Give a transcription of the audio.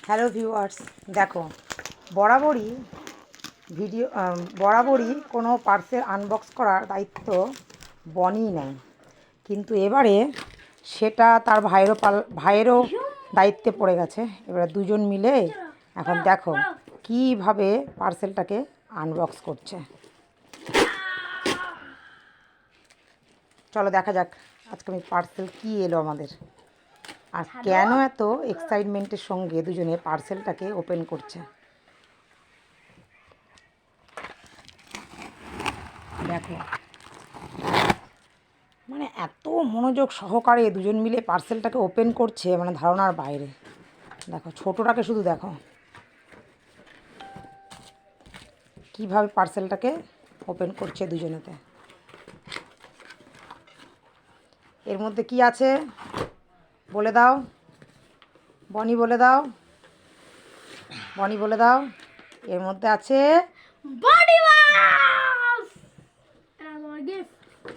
Hello viewers, দেখো বরাবরই বরাবরই কোনো পার্সেল আনবক্স করার দায়িত্ব বনিই নেয়, কিন্তু এবারে সেটা তার ভাইয়েরও দায়িত্বে পড়ে গেছে। এবারে দুজন মিলে এখন দেখো কীভাবে পার্সেলটাকে আনবক্স করছে। চলো দেখা যাক আজকে আমি পার্সেল কী এলো আমাদের, আর কেন এত এক্সাইটমেন্টের সঙ্গে দুজনে পার্সেলটাকে ওপেন করছে। দেখো মানে এত মনোযোগ সহকারে দুজন মিলে পার্সেলটাকে ওপেন করছে, মানে ধারণার বাইরে। দেখো ছোটোটাকে শুধু দেখো কীভাবে পার্সেলটাকে ওপেন করছে দুজনেতে। এর মধ্যে কি আছে বলে দাও বনি, বলে দাও বনি, বলে দাও। এর মধ্যে আছে বডি ওয়াশ।